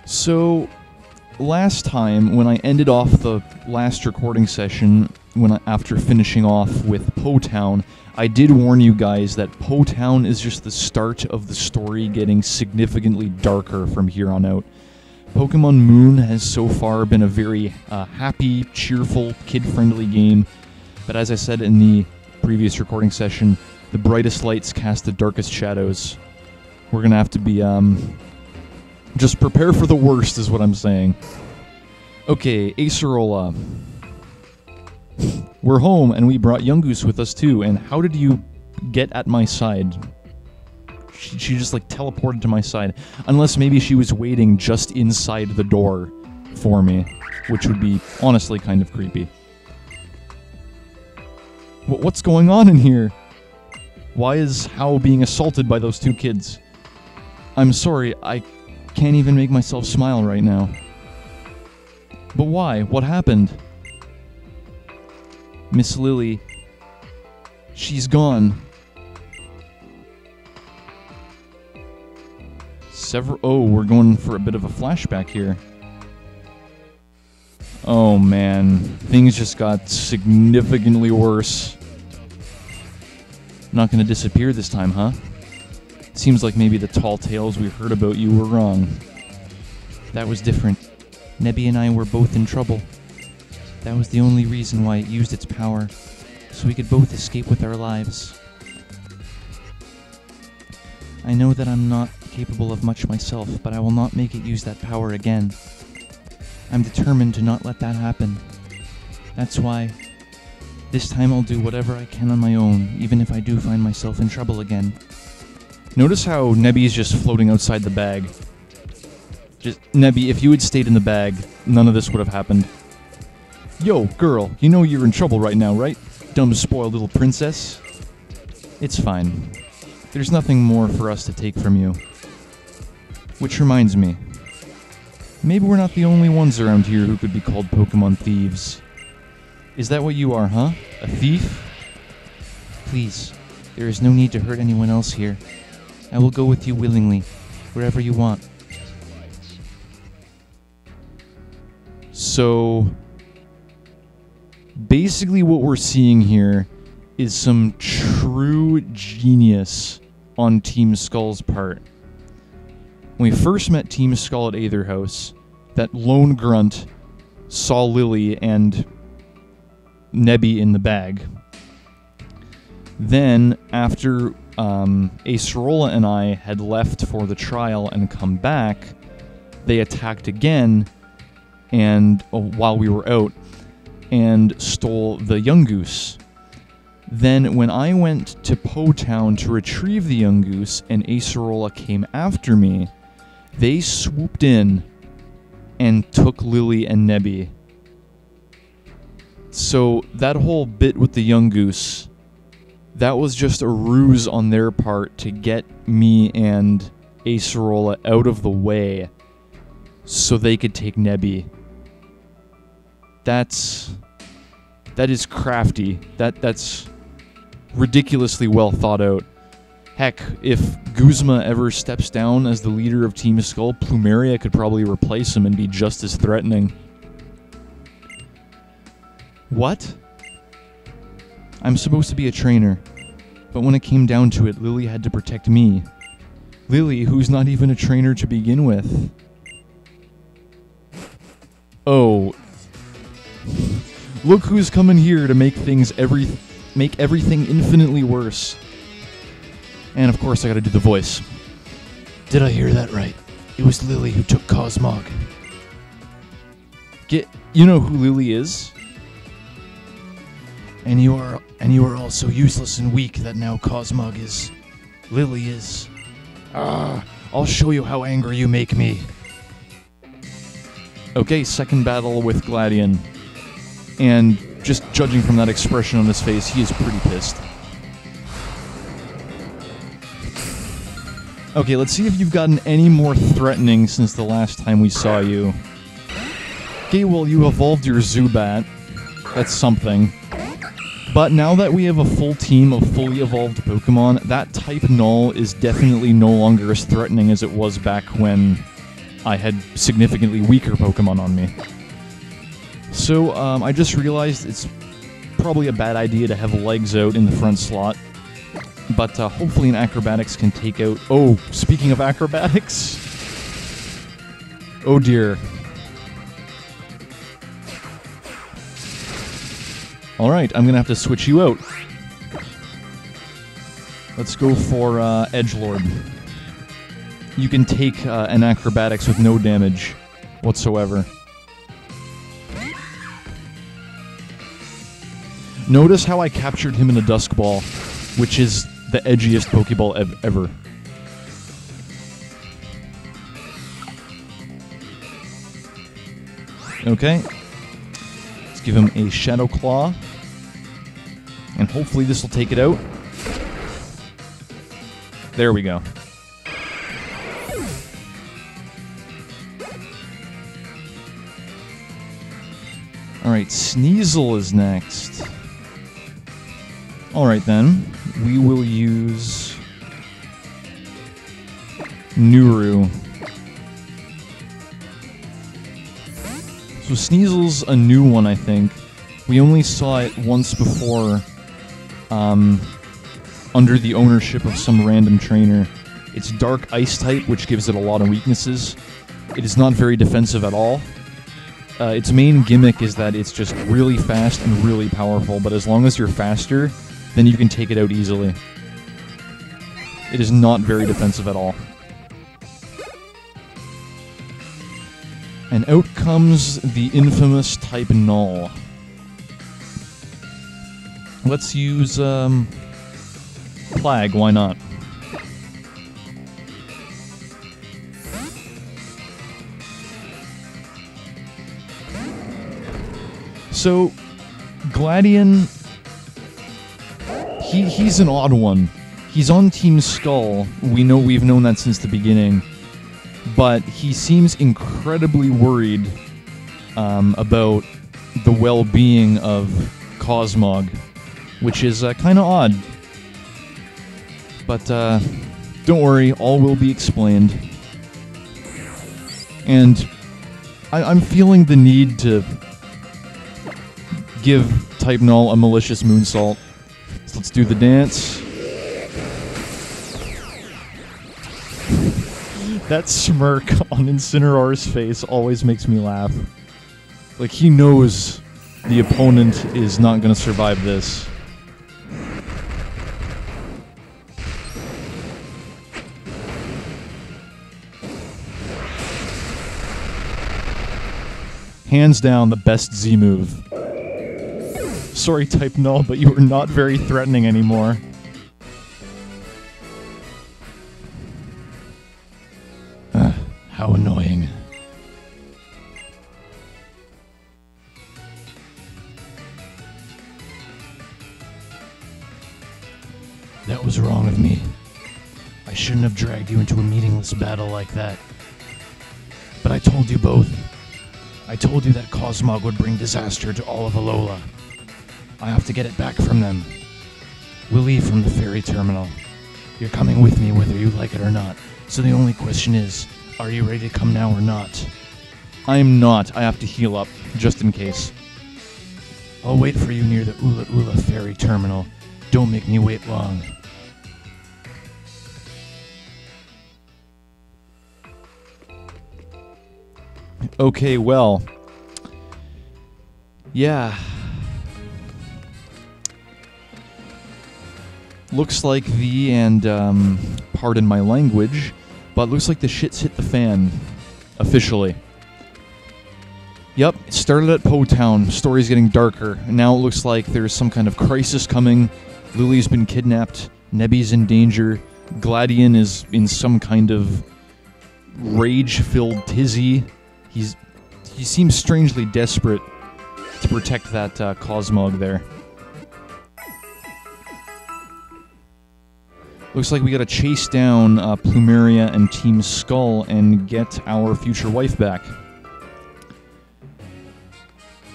So, last time, when I ended off the last recording session, after finishing off with Po Town, I did warn you guys that Po Town is just the start of the story getting significantly darker from here on out. Pokemon Moon has so far been a very happy, cheerful, kid-friendly game, but as I said in the previous recording session, the brightest lights cast the darkest shadows. We're gonna have to be, just prepare for the worst, is what I'm saying. Okay, Acerola. We're home, and we brought Yungoos with us, too. And how did you get at my side? She just, like, teleported to my side. Unless maybe she was waiting just inside the door for me, which would be, honestly, kind of creepy. What's going on in here? Why is Hao being assaulted by those two kids? I'm sorry, I can't even make myself smile right now. But why? What happened? Miss Lily. She's gone. Oh, we're going for a bit of a flashback here. Oh man, things just got significantly worse. Not gonna disappear this time, huh? Seems like maybe the tall tales we heard about you were wrong. That was different. Nebby and I were both in trouble. That was the only reason why it used its power, so we could both escape with our lives. I know that I'm not capable of much myself, but I will not make it use that power again. I'm determined to not let that happen. That's why, this time I'll do whatever I can on my own, even if I do find myself in trouble again. Notice how Nebby's just floating outside the bag. Nebby, if you had stayed in the bag, none of this would have happened. Yo, girl, you know you're in trouble right now, right? Dumb, spoiled little princess. It's fine. There's nothing more for us to take from you. Which reminds me, maybe we're not the only ones around here who could be called Pokemon thieves. Is that what you are, huh? A thief? Please, there is no need to hurt anyone else here. I will go with you willingly, wherever you want. So, basically what we're seeing here is some true genius on Team Skull's part. When we first met Team Skull at Aether House, that lone grunt saw Lily and Nebby in the bag. Then, after Acerola and I had left for the trial and come back, they attacked again, and while we were out, and stole the Yungoos. Then, when I went to Po Town to retrieve the Yungoos and Acerola came after me, they swooped in and took Lily and Nebby. So, that whole bit with the Yungoos, that was just a ruse on their part to get me and Acerola out of the way so they could take Nebby. That is crafty. That's ridiculously well thought out. Heck, if Guzma ever steps down as the leader of Team Skull, Plumeria could probably replace him and be just as threatening. What? I'm supposed to be a trainer, but when it came down to it, Lily had to protect me. Lily, who's not even a trainer to begin with. Oh. Look who's coming here to make everything infinitely worse. And of course I gotta do the voice. Did I hear that right? It was Lily who took Cosmog. You know who Lily is? And you are all so useless and weak that now Cosmog is. Lily is. I'll show you how angry you make me. Okay, second battle with Gladion. And just judging from that expression on his face, he is pretty pissed. Okay, let's see if you've gotten any more threatening since the last time we saw you. Okay, well, you evolved your Zubat. That's something. But now that we have a full team of fully evolved Pokemon, that type Null is definitely no longer as threatening as it was back when I had significantly weaker Pokemon on me. So, I just realized it's probably a bad idea to have legs out in the front slot. But hopefully an Acrobatics can take out... Oh, speaking of Acrobatics... Oh dear. Alright, I'm gonna have to switch you out. Let's go for Edgelord. You can take an Acrobatics with no damage whatsoever. Notice how I captured him in a Dusk Ball, which is the edgiest Pokeball ever. Okay. Let's give him a Shadow Claw. And hopefully this will take it out. There we go. Alright, Sneasel is next. Alright then, we will use Nuru. So Sneasel's a new one, I think. We only saw it once before, under the ownership of some random trainer. It's Dark Ice type, which gives it a lot of weaknesses. It is not very defensive at all. Its main gimmick is that it's just really fast and really powerful, but as long as you're faster, then you can take it out easily. It is not very defensive at all. And out comes the infamous type Null. Let's use, Plague, why not? So, Gladion... He's an odd one. He's on Team Skull. We've known that since the beginning. But he seems incredibly worried about the well-being of Cosmog, which is kind of odd. But don't worry, all will be explained. And I'm feeling the need to give Type Null a malicious moonsault. So let's do the dance. That smirk on Incineroar's face always makes me laugh. Like, he knows the opponent is not going to survive this. Hands down, the best Z move. Sorry, Type Null, but you are not very threatening anymore. How annoying. That was wrong of me. I shouldn't have dragged you into a meaningless battle like that. But I told you both. I told you that Cosmog would bring disaster to all of Ula'ula. I have to get it back from them. We'll leave from the ferry terminal. You're coming with me whether you like it or not. So the only question is, are you ready to come now or not? I am not. I have to heal up, just in case. I'll wait for you near the Ula'ula ferry terminal. Don't make me wait long. Okay, well. Yeah. Looks like pardon my language, but looks like the shit's hit the fan. Officially. Yep, it started at Po Town. Story's getting darker. Now it looks like there's some kind of crisis coming. Lily's been kidnapped. Nebby's in danger. Gladion is in some kind of rage-filled tizzy. he seems strangely desperate to protect that Cosmog there. Looks like we gotta chase down Plumeria and Team Skull and get our future wife back.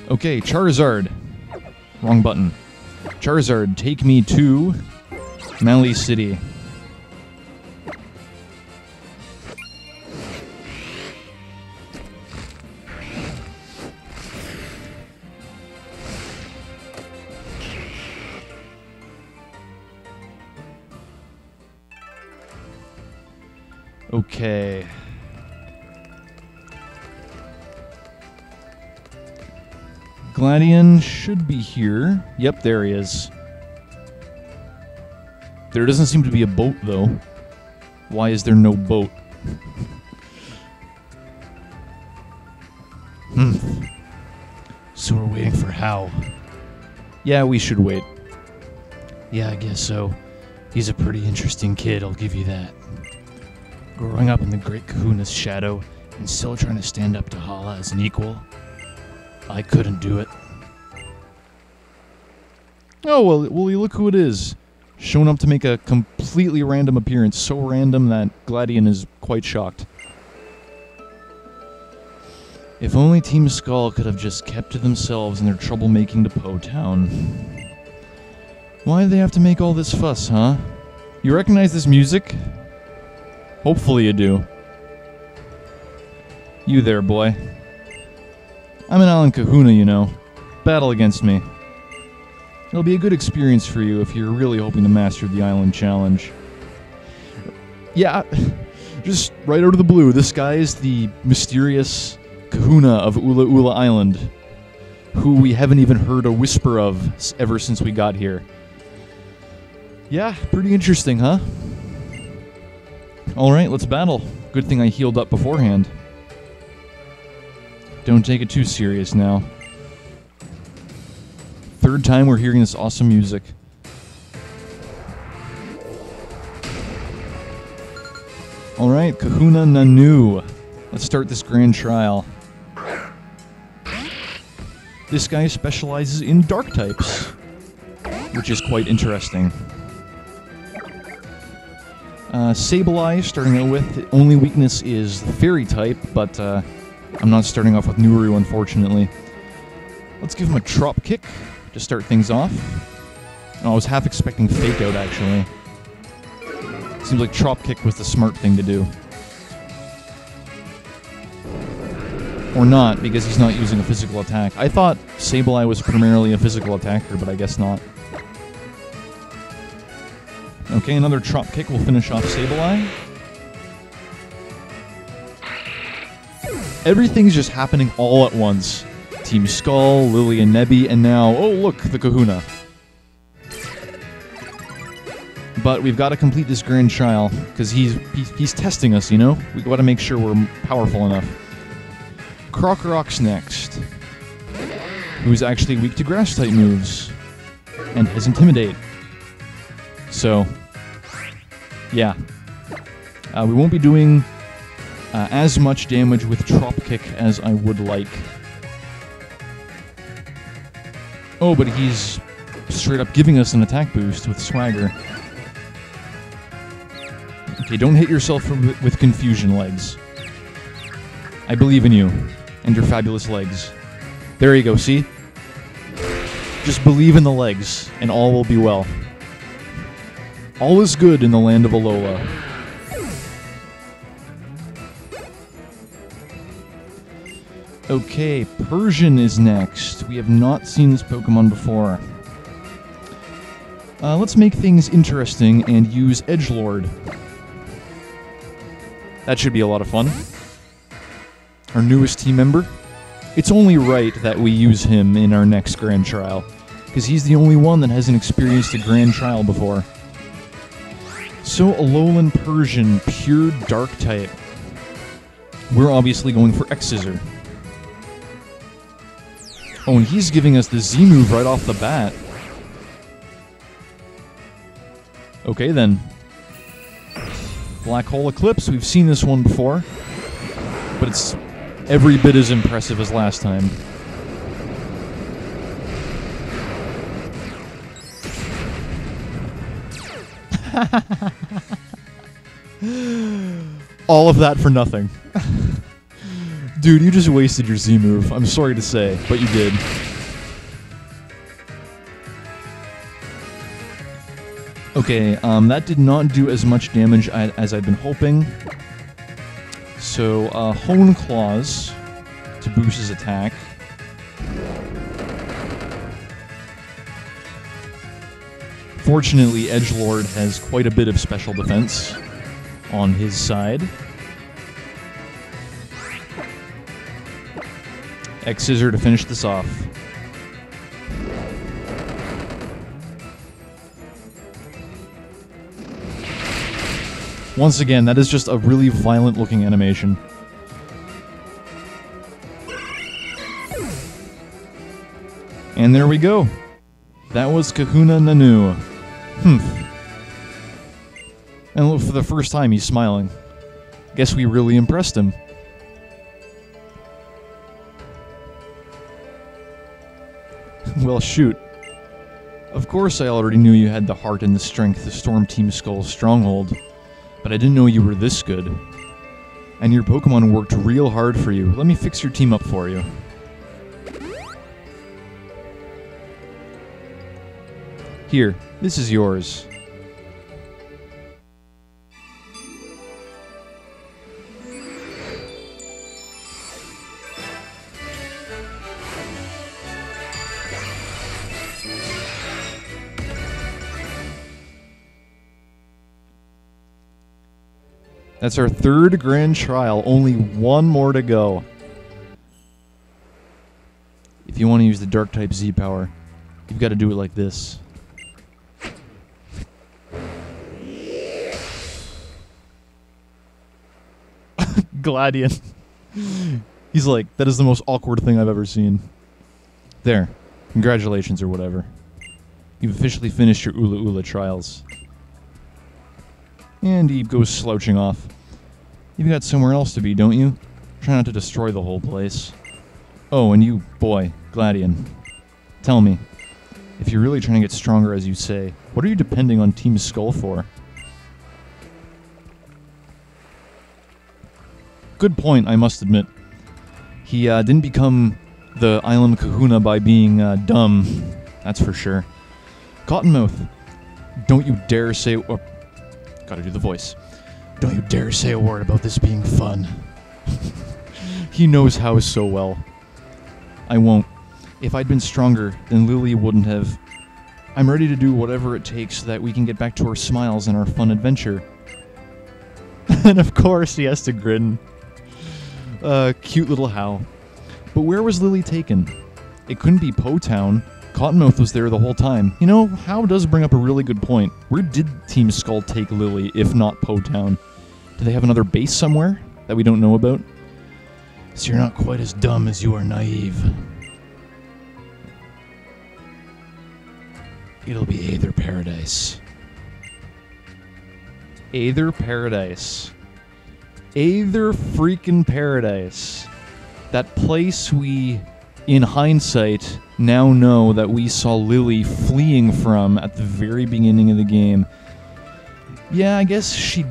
Okay, Charizard. Wrong button. Charizard, take me to Mali City. Okay. Gladion should be here. Yep, there he is. There doesn't seem to be a boat, though. Why is there no boat? So we're waiting for How. Yeah, we should wait. Yeah, I guess so. He's a pretty interesting kid, I'll give you that. Growing up in the great Kahuna's shadow and still trying to stand up to Hala as an equal, I couldn't do it. Oh, well, look who it is. Shown up to make a completely random appearance. So random that Gladion is quite shocked. If only Team Skull could have just kept to themselves in their troublemaking to Po Town. Why do they have to make all this fuss, huh? You recognize this music? Hopefully you do. You there, boy. I'm an Island Kahuna, you know. Battle against me. It'll be a good experience for you if you're really hoping to master the island challenge. Yeah, just right out of the blue, this guy is the mysterious Kahuna of Ula'ula Island, who we haven't even heard a whisper of ever since we got here. Yeah, pretty interesting, huh? Alright, let's battle. Good thing I healed up beforehand. Don't take it too serious now. Third time we're hearing this awesome music. Alright, Kahuna Nanu. Let's start this grand trial. This guy specializes in dark types, which is quite interesting. Sableye, starting out with, the only weakness is the fairy type, but I'm not starting off with Nuru, unfortunately. Let's give him a Trop Kick to start things off. Oh, I was half expecting Fake Out, actually. Seems like Trop Kick was the smart thing to do. Or not, because he's not using a physical attack. I thought Sableye was primarily a physical attacker, but I guess not. Okay, another Trop Kick will finish off Sableye. Everything's just happening all at once. Team Skull, Lily and Nebby, and now, oh look, the Kahuna. But we've got to complete this grand trial, because he's testing us, you know? We've got to make sure we're powerful enough. Krokorok's next, who's actually weak to grass-type moves, and has Intimidate. So, yeah. We won't be doing as much damage with Trop Kick as I would like. Oh, but he's straight up giving us an attack boost with Swagger. Okay, don't hit yourself with confusion, legs. I believe in you and your fabulous legs. There you go, see? Just believe in the legs, and all will be well. All is good in the land of Alola. Okay, Persian is next. We have not seen this Pokemon before. Let's make things interesting and use Edgelord. That should be a lot of fun. Our newest team member. It's only right that we use him in our next Grand Trial, because he's the only one that hasn't experienced a Grand Trial before. So, Alolan Persian, pure Dark type. We're obviously going for X-Scissor. Oh, and he's giving us the Z move right off the bat. Okay, then. Black Hole Eclipse, we've seen this one before. But it's every bit as impressive as last time. All of that for nothing. Dude, you just wasted your Z move. I'm sorry to say, but you did. Okay, that did not do as much damage as I'd been hoping. So, Hone Claws to boost his attack. Fortunately, Edgelord has quite a bit of special defense on his side. X-Scissor to finish this off. Once again, that is just a really violent-looking animation. And there we go. That was Kahuna Nanu. And look, for the first time, he's smiling. Guess we really impressed him. Well, shoot. Of course I already knew you had the heart and the strength to storm Team Skull's stronghold. But I didn't know you were this good. And your Pokémon worked real hard for you. Let me fix your team up for you. Here, this is yours. That's our third grand trial, only one more to go. If you want to use the Dark-type Z-Power, you've got to do it like this. Gladian. He's like, that is the most awkward thing I've ever seen. There. Congratulations or whatever. You've officially finished your Ula'ula trials. And he goes slouching off. You've got somewhere else to be, don't you? Try not to destroy the whole place. Oh, and you, boy, Gladian. Tell me, if you're really trying to get stronger as you say, what are you depending on Team Skull for? Good point, I must admit. He didn't become the Island Kahuna by being dumb, that's for sure. Cottonmouth, don't you dare say... Gotta do the voice. Don't you dare say a word about this being fun. He knows how so well. I won't. If I'd been stronger, then Lily wouldn't have. I'm ready to do whatever it takes so that we can get back to our smiles and our fun adventure. And of course he has to grin. Cute little Hal. But where was Lily taken? It couldn't be Po Town. Cottonmouth was there the whole time. You know, Hal does bring up a really good point. Where did Team Skull take Lily, if not Po Town? Do they have another base somewhere that we don't know about? So you're not quite as dumb as you are naive. It'll be Aether Paradise. Aether Paradise. Aether freaking Paradise. That place we, in hindsight, now know that we saw Lily fleeing from at the very beginning of the game. Yeah, I guess she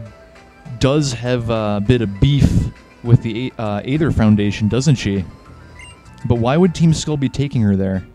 does have a bit of beef with the Aether Foundation, doesn't she? But why would Team Skull be taking her there?